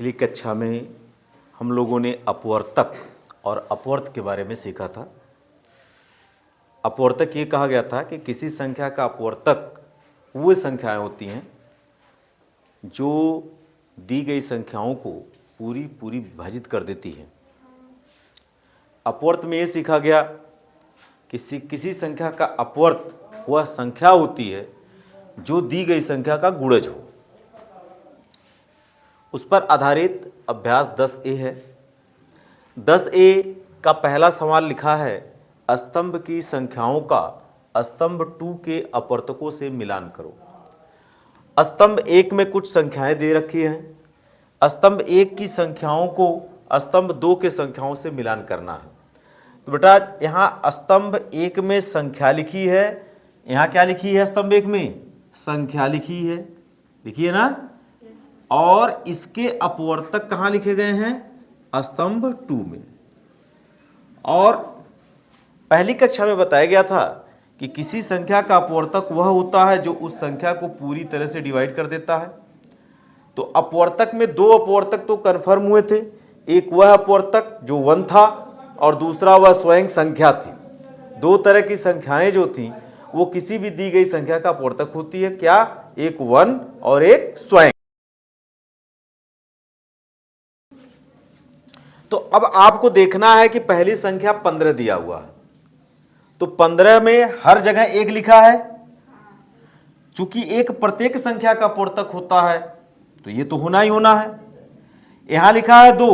पिछली कक्षा में हम लोगों ने अपवर्तक और अपवर्त के बारे में सीखा था। अपवर्तक ये कहा गया था कि किसी संख्या का अपवर्तक वो संख्याएं होती हैं जो दी गई संख्याओं को पूरी पूरी विभाजित कर देती हैं। अपवर्त में ये सीखा गया कि किसी संख्या का अपवर्त वह संख्या होती है जो दी गई संख्या का गुणज हो। उस पर आधारित अभ्यास 10A है। 10A का पहला सवाल लिखा है, स्तंभ की संख्याओं का स्तंभ 2 के अपवर्तकों से मिलान करो। स्तंभ 1 में कुछ संख्याएं दे रखी हैं। स्तंभ 1 की संख्याओं को स्तंभ 2 के संख्याओं से मिलान करना है। तो बेटा यहाँ स्तंभ 1 में संख्या लिखी है, यहाँ क्या लिखी है? स्तंभ 1 में संख्या लिखी है ना, और इसके अपवर्तक कहाँ लिखे गए हैं? स्तंभ 2 में। और पहली कक्षा में बताया गया था कि किसी संख्या का अपवर्तक वह होता है जो उस संख्या को पूरी तरह से डिवाइड कर देता है। तो अपवर्तक में दो अपवर्तक तो कन्फर्म हुए थे, एक वह अपवर्तक जो 1 था और दूसरा वह स्वयं संख्या थी। दो तरह की संख्याएं जो थी वो किसी भी दी गई संख्या का अपवर्तक होती है। क्या? एक 1 और एक स्वयं। तो अब आपको देखना है कि पहली संख्या 15 दिया हुआ है, तो 15 में हर जगह 1 लिखा है। चूंकि एक प्रत्येक संख्या का अपवर्तक होता है तो ये तो होना ही होना है। यहां लिखा है 2,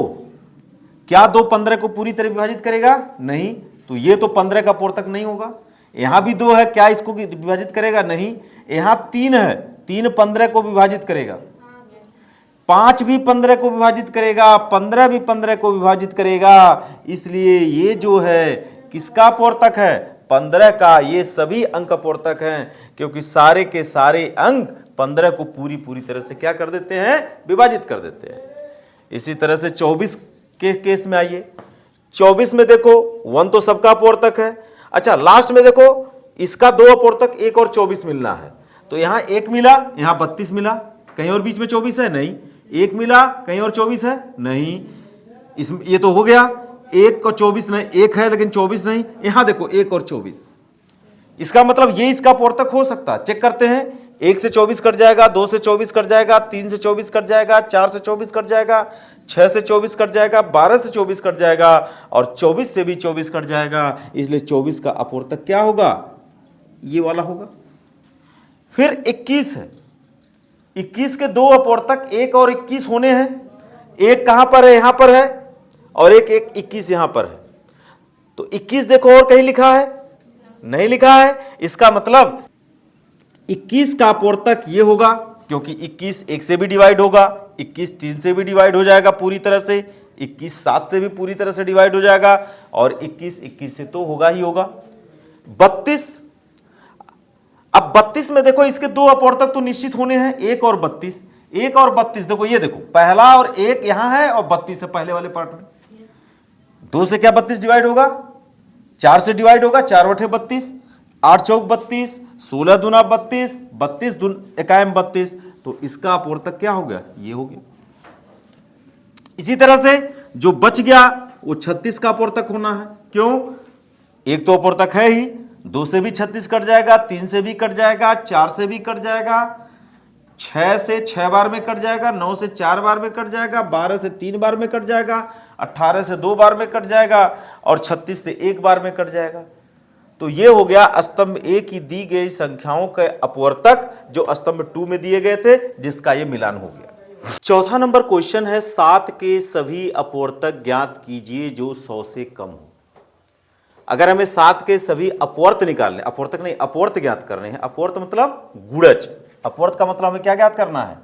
क्या 2 15 को पूरी तरह विभाजित करेगा? नहीं, तो ये तो 15 का अपवर्तक नहीं होगा। यहां भी 2 है, क्या इसको विभाजित करेगा? नहीं। यहां 3 है, 3 15 को विभाजित करेगा। 5 भी 15 को विभाजित करेगा, 15 भी 15 को विभाजित करेगा। इसलिए ये जो है किसका अपवर्तक है? 15 का। ये सभी अंक अपवर्तक हैं, क्योंकि सारे के सारे अंक 15 को पूरी पूरी तरह से क्या कर देते हैं? विभाजित कर देते हैं। इसी तरह से 24 के केस में आइए। 24 में देखो 1 तो सबका अपवर्तक है। अच्छा, लास्ट में देखो इसका 2 अपवर्तक 1 और 24 मिलना है। तो यहां 1 मिला, यहां 32 मिला, कहीं और बीच में 24 है? नहीं। 1 मिला, कहीं और 24 है? नहीं। इसमें ये तो हो गया 1 और 24 नहीं, 1 है लेकिन 24 नहीं। यहां देखो 1 और 24, इसका मतलब ये इसका अपवर्तक हो सकता है। चेक करते हैं। 1 से 24 कट जाएगा, 2 से 24 कट जाएगा, 3 से 24 कट जाएगा, 4 से 24 कट जाएगा, 6 से 24 कट जाएगा, 12 से 24 कट जाएगा और 24 से भी 24 कट जाएगा। इसलिए 24 का अपवर्तक क्या होगा? ये वाला होगा। फिर 21 है। 21 के 2 अपवर्तक 1 और 21 होने हैं। एक कहां पर है? यहां पर है, और एक 21 यहां पर है। तो 21 देखो और कहीं लिखा है? नहीं लिखा है। इसका मतलब 21 का अपवर्तक ये होगा, क्योंकि 21 1 से भी डिवाइड होगा, 21 3 से भी डिवाइड हो जाएगा पूरी तरह से, 21 7 से भी पूरी तरह से डिवाइड हो जाएगा, और 21 21 से तो होगा ही होगा। 32, अब 32 में देखो इसके 2 अपवर्तक तो निश्चित होने हैं, 1 और 32। 1 और 32 देखो, ये देखो पहला और 1 यहां है और 32 है पहले वाले पार्ट में। 2 से क्या 32 डिवाइड होगा? 4 से डिवाइड होगा, 4 बटे 32, 8 चौक 32, 16 दूना 32, 32 एकाएम 32। तो इसका अपवर्तक क्या हो गया? ये हो गया। इसी तरह से जो बच गया वो 36 का अपवर्तक होना है। क्यों? एक तो अपवर्तक है ही, 2 से भी 36 कट जाएगा, 3 से भी कट जाएगा, 4 से भी कट जाएगा, 6 से 6 बार में कट जाएगा, 9 से 4 बार में कट जाएगा, 12 से 3 बार में कट जाएगा, 18 से 2 बार में कट जाएगा और 36 से 1 बार में कट जाएगा। तो ये हो गया स्तंभ 1 की दी गई संख्याओं के अपवर्तक जो स्तंभ 2 में दिए गए थे, जिसका ये मिलान हो गया। चौथा नंबर क्वेश्चन है, 7 के सभी अपवर्तक ज्ञात कीजिए जो 100 से कम हो। अगर हमें 7 के सभी अपवर्त निकालने, अपवर्तक नहीं अपवर्त ज्ञात करने हैं। अपवर्त मतलब गुणज। अपवर्त का मतलब हमें क्या ज्ञात करना है?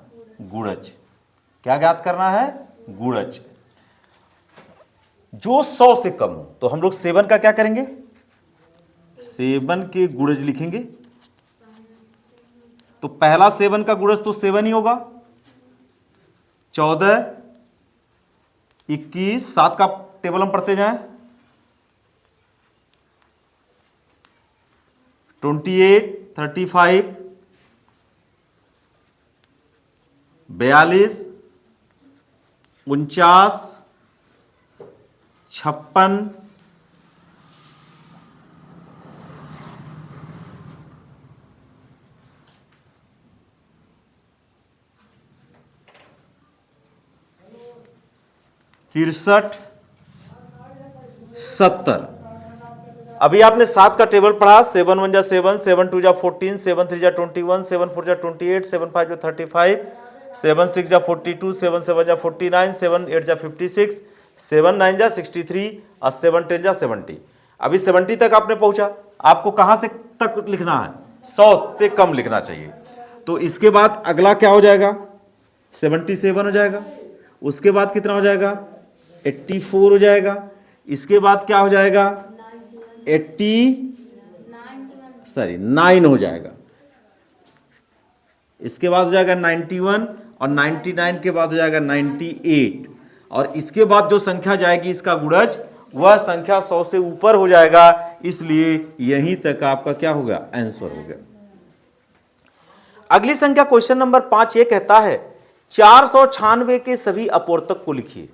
गुणज। क्या ज्ञात करना है? गुणज जो 100 से कम हो। तो हम लोग 7 का क्या करेंगे? 7 के गुणज लिखेंगे। तो पहला 7 का गुणज तो 7 ही होगा। 14, 21, 7 का टेबल हम पढ़ते जाएं। 28, 35, 42, 49, 56, 63, 70। अभी आपने 7 का टेबल पढ़ा। 7 1 जा 7, 7 2 जा 14, 7 3 जा 21, 7 4 जा 28, 7 5 जा 35, 7 6 जा 42, 7 7 जा 49, 7 8 जा 56, 7 9 जा 63 और 7 10 जा 70। अभी 70 तक आपने पहुंचा। आपको कहां से तक लिखना है? 100 से कम लिखना चाहिए। तो इसके बाद अगला क्या हो जाएगा? 77 हो जाएगा। उसके बाद कितना हो जाएगा? 84 हो जाएगा। इसके बाद क्या हो जाएगा? 9 हो जाएगा। इसके बाद हो जाएगा 91 और 99 के बाद हो जाएगा 98 और इसके बाद जो संख्या जाएगी इसका गुणज वह संख्या 100 से ऊपर हो जाएगा। इसलिए यहीं तक आपका क्या हो गया? आंसर हो गया। अगली संख्या क्वेश्चन नंबर 5 ये कहता है 496 के सभी अपवर्तक को लिखिए।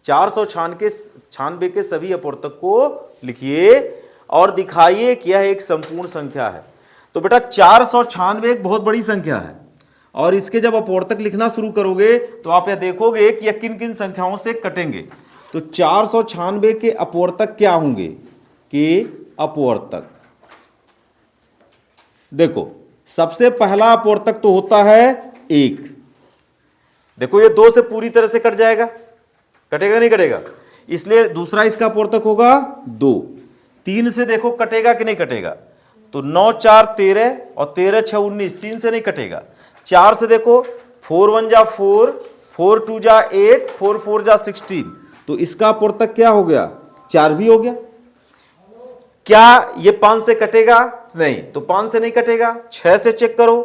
496 के सभी अपवर्तक को लिखिए और दिखाइए कि यह एक संपूर्ण संख्या है। तो बेटा 496 एक बहुत बड़ी संख्या है और इसके जब अपवर्तक लिखना शुरू करोगे तो आप यह देखोगे कि यह किन किन संख्याओं से कटेंगे। तो 496 के अपवर्तक क्या होंगे? के अपवर्तक देखो, सबसे पहला अपवर्तक तो होता है 1। देखो ये 2 से पूरी तरह से कट जाएगा, कटेगा नहीं कटेगा? इसलिए दूसरा इसका अपवर्तक होगा 2। 3 से देखो कटेगा कि नहीं कटेगा? तो 9 4 13 और 13 6 19, 3 से नहीं कटेगा। 4 से देखो 4 1 जा 4, 4 2 जा 8, 4 4 जा 16। तो इसका अपवर्तक क्या हो गया? 4 भी हो गया। क्या ये 5 से कटेगा? नहीं, तो 5 से नहीं कटेगा। 6 से चेक करो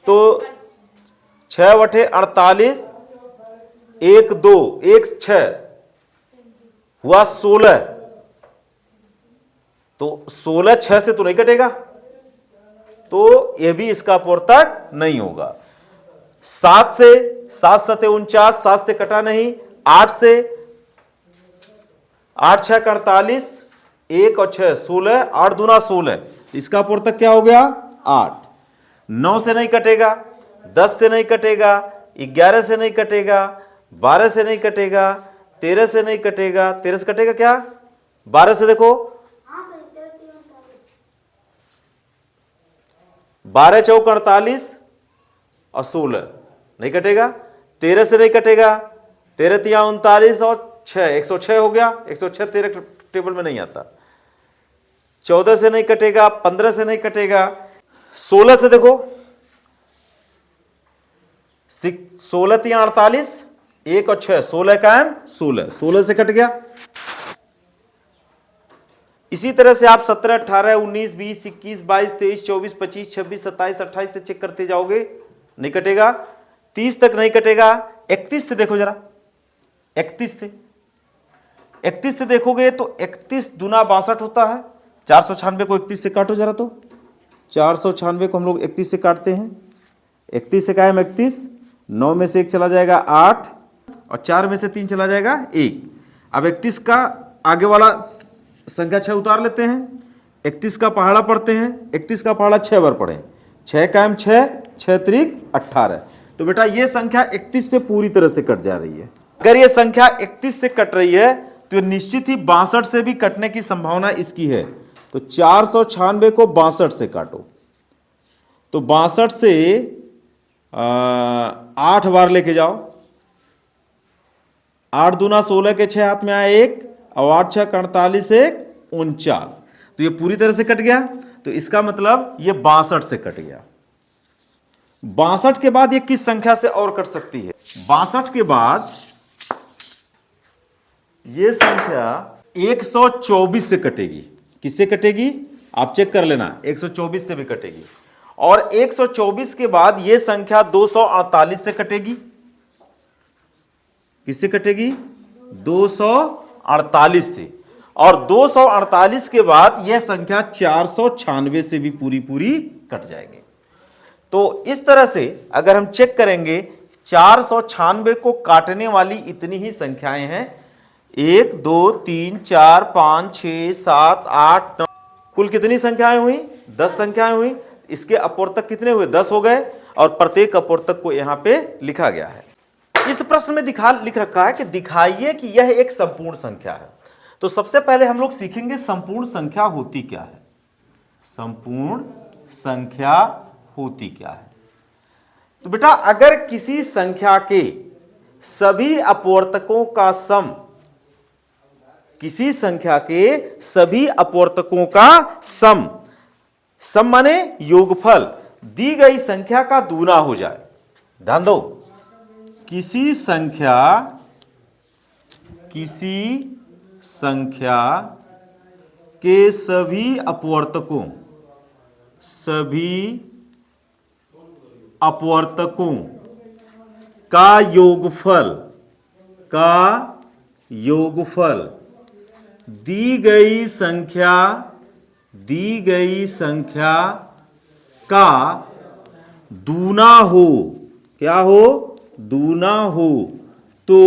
तो 6 बटे 48, 1 2 1 6 हुआ 16। तो 16 6 से तो नहीं कटेगा, तो यह भी इसका अपवर्तक नहीं होगा। 7 से 7 7 49, 7 से कटा नहीं। 8 से 8 6 48, 1 और 6 16, 8 दूना 16। इसका अपवर्तक क्या हो गया? 8। 9 से नहीं कटेगा, 10 से नहीं कटेगा, 11 से नहीं कटेगा, 12 से नहीं कटेगा, 13 से नहीं कटेगा। 13 से कटेगा क्या? 12 से देखो 12 चौक 48 और 16 नहीं कटेगा। 13 से नहीं कटेगा, 13 तिया 39 और 6 106 हो गया। 106 13 टेबल में नहीं आता। 14 से नहीं कटेगा, 15 से नहीं कटेगा। 16 से देखो 16 तिया 48, 1 और 6 16 का है 16, 16 से कट गया। इसी तरह से आप 17 18 19 20 21 22 23 24 25 26 27 28 से चेक करते जाओगे, नहीं कटेगा। 30 तक नहीं कटेगा। 31 से देखो जरा, 31 से देखोगे तो 31 दूना 62 होता है। 496 को 31 से काटो जरा, तो 496 को हम लोग 31 से काटते हैं। 31 से कायम 31, 9 में से 1 चला जाएगा 8 और 4 में से 3 चला जाएगा 1। अब 31 का आगे वाला संख्या 6 उतार लेते हैं। 31 का पहाड़ा पढ़ते हैं। 31 का पहाड़ा 6 बार पढ़े। 6 कायम 6, 6 त्रिक 18। तो बेटा ये संख्या 31 से पूरी तरह से कट जा रही है। अगर ये संख्या 31 से कट रही है तो निश्चित ही 62 से भी कटने की संभावना इसकी है। तो 496 को 62 से काटो, तो 62 से 8 बार लेके जाओ। 8 दूना 16 के 6 हाथ में आया 1 और 8 6 48 1 49। तो ये पूरी तरह से कट गया। तो इसका मतलब ये 62 से कट गया। 62 के बाद ये किस संख्या से और कट सकती है? 62 के बाद ये संख्या 124 से कटेगी। किससे कटेगी? आप चेक कर लेना, 124 से भी कटेगी। और 124 के बाद ये संख्या 248 से कटेगी। किससे कटेगी? 248 से। और 248 के बाद यह संख्या 496 से भी पूरी कट जाएगी। तो इस तरह से अगर हम चेक करेंगे 496 को काटने वाली इतनी ही संख्याएं हैं। 1 2 3 4 5 6 7 8 9, कुल कितनी संख्याएं हुई? 10 संख्याएं हुई। इसके अपवर्तक कितने हुए? 10 हो गए और प्रत्येक अपवर्तक को यहां पे लिखा गया है। इस प्रश्न में लिख रखा है कि दिखाइए कि यह एक संपूर्ण संख्या है। तो सबसे पहले हम लोग सीखेंगे संपूर्ण संख्या होती क्या है। संपूर्ण संख्या होती क्या है? तो बेटा अगर किसी संख्या के सभी अपवर्तकों का सम, किसी संख्या के सभी अपवर्तकों का सम माने योगफल दी गई संख्या का दूना हो जाए। ध्यान दो, किसी संख्या के सभी अपवर्तकों का योगफल दी गई संख्या का दूना हो। क्या हो? दूना हो तो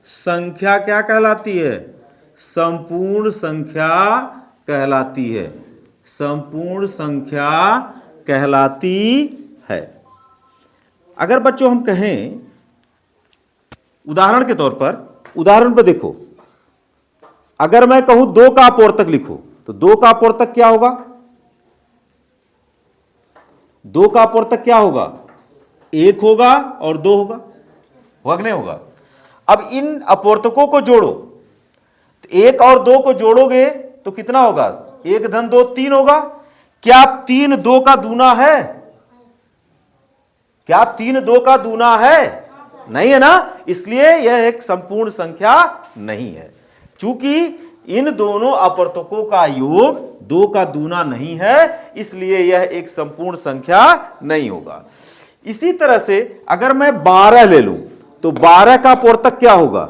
संख्या क्या कहलाती है? संपूर्ण संख्या कहलाती है। संपूर्ण संख्या कहलाती है। अगर बच्चों हम कहें उदाहरण के तौर पर, उदाहरण पर देखो, अगर मैं कहूं 2 का अपवर्तक लिखो तो 2 का अपवर्तक क्या होगा? 2 का अपवर्तक क्या होगा? 1 होगा और 2 होगा। होगा कि नहीं होगा? अब इन अपवर्तकों को जोड़ो, 1 और 2 को जोड़ोगे तो कितना होगा? 1 धन 2 3 होगा। क्या 3 2 का दूना है? क्या 3 2 का दूना है? नहीं है ना, इसलिए यह एक संपूर्ण संख्या नहीं है। चूंकि इन दोनों अपवर्तकों का योग 2 का दूना नहीं है, इसलिए यह एक संपूर्ण संख्या नहीं होगा। इसी तरह से अगर मैं 12 ले लूं तो 12 का अपवर्तक क्या होगा?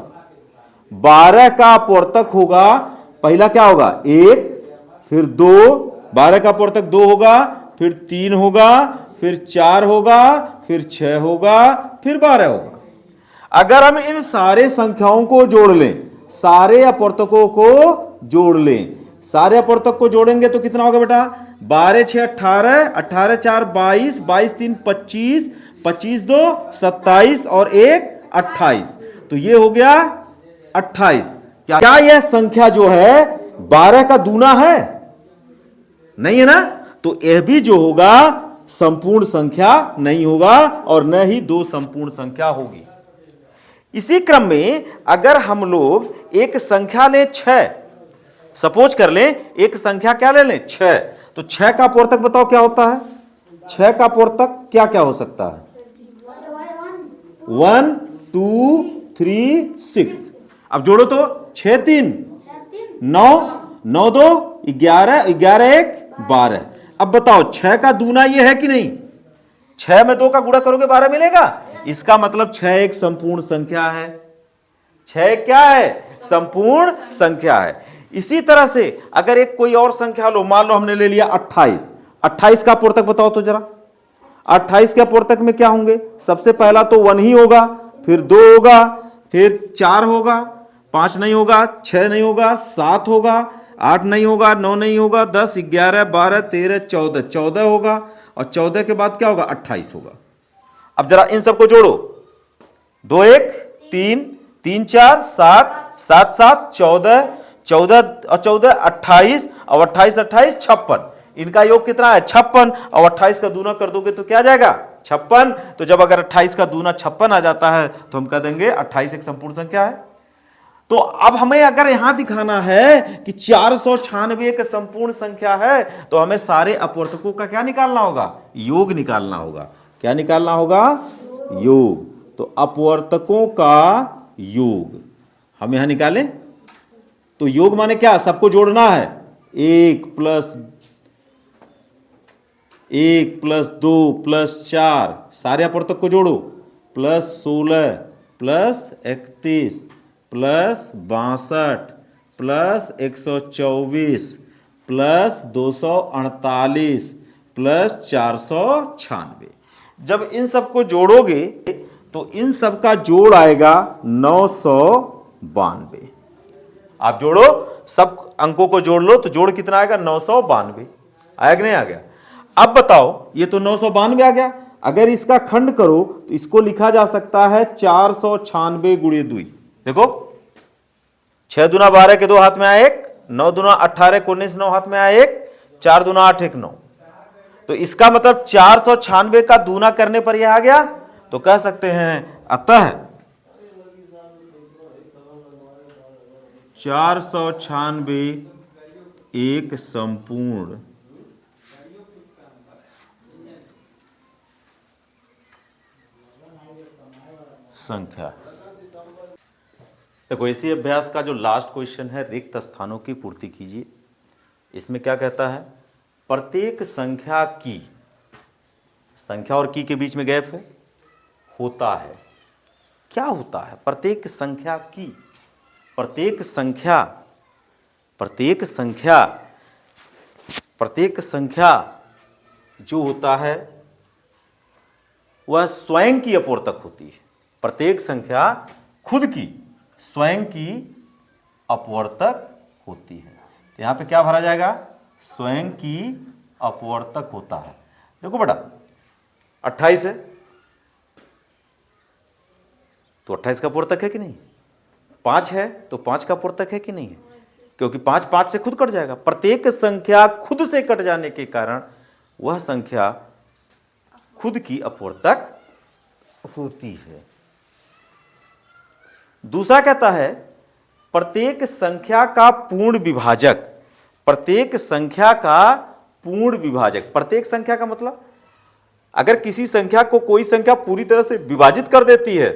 12 का अपवर्तक होगा, पहला क्या होगा? 1, फिर 2, 12 का अपवर्तक 2 होगा, फिर 3 होगा, फिर 4 होगा, फिर 6 होगा, फिर 12 होगा। अगर हम इन सारे संख्याओं को जोड़ लें, सारे अपवर्तकों को जोड़ लें, सारे अपवर्तक को जोड़ेंगे तो कितना होगा बेटा? 12 6 18, 18 4 22, 22 3 25, 25 2 27 और 1 28। तो ये हो गया 28। क्या यह संख्या जो है 12 का दूना है? नहीं है ना, तो यह भी जो होगा संपूर्ण संख्या नहीं होगा और न ही 2 संपूर्ण संख्या होगी। इसी क्रम में अगर हम लोग एक संख्या लें 6, सपोज कर लें एक संख्या क्या ले लें? 6, तो 6 का अपवर्तक बताओ क्या होता है? 6 का अपवर्तक क्या क्या हो सकता है? 1 2 3 6। अब जोड़ो तो 6 3 9, 9 2 11, 11 1 12। अब बताओ 6 का दूना ये है कि नहीं? 6 में 2 का गुणा करोगे 12 मिलेगा। इसका मतलब 6 एक संपूर्ण संख्या है। 6 क्या है? संपूर्ण संख्या है। इसी तरह से अगर एक कोई और संख्या लो, मान लो हमने ले लिया 28। 28 का अपवर्तक बताओ तो जरा। 28 के अपवर्तक में क्या होंगे? सबसे पहला तो 1 ही होगा, फिर 2 होगा, फिर 4 होगा, 5 नहीं होगा, 6 नहीं होगा, 7 होगा, 8 नहीं होगा, 9 नहीं होगा, 10 11 12 13 14, 14 होगा और 14 के बाद क्या होगा? 28 होगा। अब जरा इन सबको जोड़ो, 2 1 3 3 4 7 7 7 14, 14 और 14 28 और 28 28 56। इनका योग कितना है? 56 और 28 का दूना कर दोगे तो क्या आ जाएगा? 56। तो जब अगर 28 का दूना 56 आ जाता है तो हम कह देंगे 28 एक संपूर्ण संख्या है। तो अब हमें अगर यहां दिखाना है कि 496 एक संपूर्ण संख्या है तो हमें सारे अपवर्तकों का क्या निकालना होगा? योग निकालना होगा। क्या निकालना होगा? योग। तो अपवर्तकों का योग हम यहां निकालें तो योग माने क्या? सबको जोड़ना है। 1 प्लस 2 प्लस 4, सारे अपवर्तक को जोड़ो, plus 16 plus 31 plus 62 plus 124 plus 248 plus 496। जब इन सबको जोड़ोगे तो इन सब का जोड़ आएगा 992। आप जोड़ो, सब अंकों को जोड़ लो तो जोड़ कितना आएगा 992। आया कि नहीं आ गया? अब बताओ, ये तो 992 आ गया, अगर इसका खंड करो तो इसको लिखा जा सकता है 496 गुणे 2। देखो 6 दूना 12 के 2 हाथ में आया 1, 9 दूना 18 को 19 9 हाथ में आया 1, 4 दूना 8 1 9। तो इसका मतलब 496 का दूना करने पर यह आ गया। तो कह सकते हैं अतः 496 एक संपूर्ण संख्या। देखो इसी अभ्यास का जो लास्ट क्वेश्चन है, रिक्त स्थानों की पूर्ति कीजिए। इसमें क्या कहता है? प्रत्येक संख्या की, संख्या और की के बीच में गैप है, होता है। क्या होता है? प्रत्येक संख्या की, प्रत्येक संख्या, प्रत्येक संख्या, प्रत्येक संख्या जो होता है वह स्वयं की अपवर्तक होती है। प्रत्येक संख्या खुद की, स्वयं की अपवर्तक होती है। तो यहां पे क्या भरा जाएगा? स्वयं की अपवर्तक होता है। देखो बेटा 28 है तो 28 का अपवर्तक है कि नहीं? 5 है तो 5 का अपवर्तक है कि नहीं है? क्योंकि 5 5 से खुद कट जाएगा। प्रत्येक संख्या खुद से कट जाने के कारण वह संख्या खुद की अपवर्तक होती है। दूसरा कहता है प्रत्येक संख्या का पूर्ण विभाजक, प्रत्येक संख्या का पूर्ण विभाजक। प्रत्येक संख्या का मतलब अगर किसी संख्या को कोई संख्या पूरी तरह से विभाजित कर देती है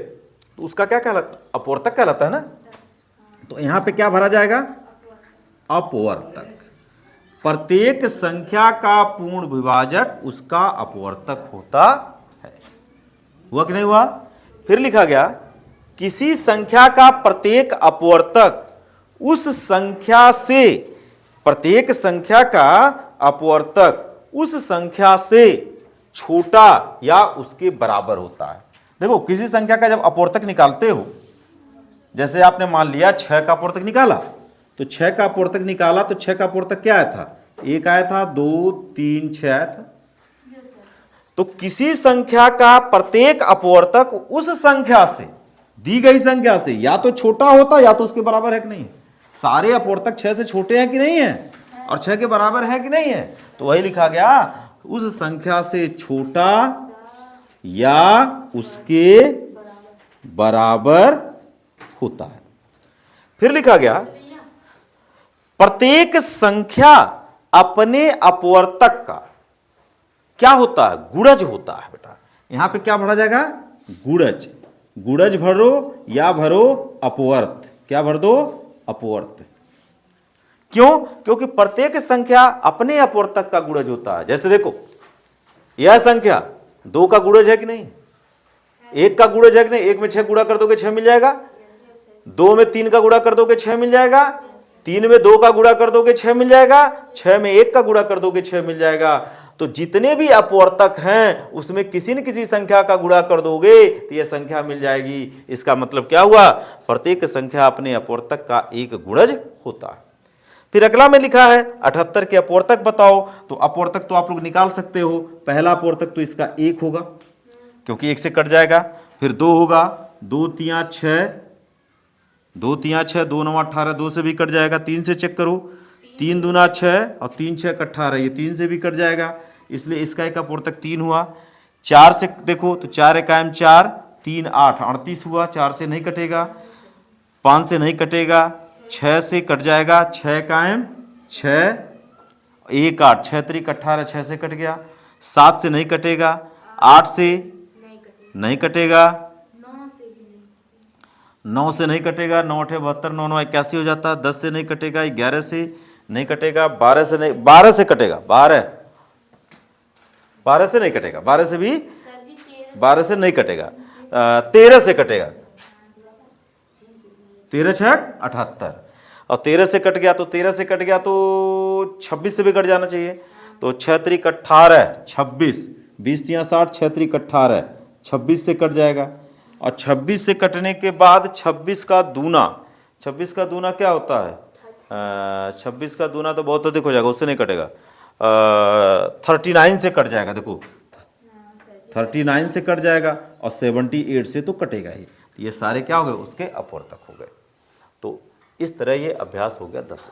तो उसका क्या कहलाता? अपवर्तक कहलाता है ना। तो यहां पे क्या भरा जाएगा? अपवर्तक। प्रत्येक संख्या का पूर्ण विभाजक उसका अपवर्तक होता है। हुआ कि नहीं हुआ? फिर लिखा गया किसी संख्या का प्रत्येक अपवर्तक उस संख्या से, प्रत्येक संख्या का अपवर्तक उस संख्या से छोटा या उसके बराबर होता है। देखो किसी संख्या का जब अपवर्तक निकालते हो, जैसे आपने मान लिया 6 का अपवर्तक निकाला, तो 6 का अपवर्तक निकाला तो 6 का अपवर्तक क्या आया था? 1 आया था, 2 3 6 आया था। तो किसी संख्या का प्रत्येक अपवर्तक उस संख्या से, दी गई संख्या से या तो छोटा होता या तो उसके बराबर है कि नहीं। सारे अपवर्तक 6 से छोटे हैं कि नहीं है और 6 के बराबर है कि नहीं है। तो वही लिखा गया उस संख्या से छोटा या उसके बराबर होता है। फिर लिखा गया प्रत्येक संख्या अपने अपवर्तक का क्या होता है? गुणज होता है। बेटा यहां पे क्या भरा जाएगा? गुणज। गुणज भरो या भरो अपवर्त। क्या भर दो? अपवर्त। क्यों? क्योंकि प्रत्येक संख्या अपने अपवर्तक का गुणज होता है। जैसे देखो यह संख्या 2 का गुणज है कि नहीं? 1 का गुणज है कि नहीं? 1 में 6 गुणा कर दोगे 6 मिल जाएगा। 2 में 3 का गुणा कर दोगे 6 मिल जाएगा। 3 में 2 का गुणा कर दोगे 6 मिल जाएगा। 6 में 1 का गुणा कर दोगे 6 मिल जाएगा। तो जितने भी अपवर्तक हैं उसमें किसी न किसी संख्या का गुणा कर दोगे तो यह संख्या मिल जाएगी। इसका मतलब क्या हुआ? प्रत्येक संख्या अपने अपवर्तक का एक गुणज होता है। फिर अगला में लिखा है 78 के अपवर्तक बताओ। तो अपवर्तक तो आप लोग निकाल सकते हो। पहला अपवर्तक तो इसका 1 होगा क्योंकि 1 से कट जाएगा। फिर 2 होगा, 2 3 6, 2 3 6, 2 9 18, 2 से भी कट जाएगा। 3 से चेक करो, 3 दूना 6 और 3 6 18, ये 3 से भी कट जाएगा, इसलिए इसका एक अपवर्तक 3 हुआ। 4 से देखो तो 4 एकायम 4, 3 8 38 हुआ। 4 से नहीं कटेगा, 5 से नहीं कटेगा, 6 से कट जाएगा, 6 कायम 6 1 8, 6 3 18, 6 से कट गया। 7 से नहीं कटेगा, 8 से नहीं कटेगा, 9 से नहीं कटेगा, 9 8 72, 9 9 81 हो जाता है। 10 से नहीं कटेगा, 11 से नहीं कटेगा, 12 से नहीं, 12 से कटेगा, 12 से नहीं कटेगा, 12 से भी 12 से नहीं कटेगा, 13 से कटेगा, 13 6 78 और 13 से कट गया तो 13 से कट गया तो 26 से भी कट जाना चाहिए। तो 6 3 18, 26, 20 3 60, 6 3 18, 26 से कट जाएगा। और 26 से कटने के बाद 26 का दूना, 26 का दूना क्या होता है? 26 का दूना तो बहुत अधिक हो जाएगा, उससे नहीं कटेगा। 39 से कट जाएगा, देखो 39 से कट जाएगा और 78 से तो कटेगा ही। ये सारे क्या हो गए? उसके अपवर्तक हो गए। तो इस तरह ये अभ्यास हो गया 10।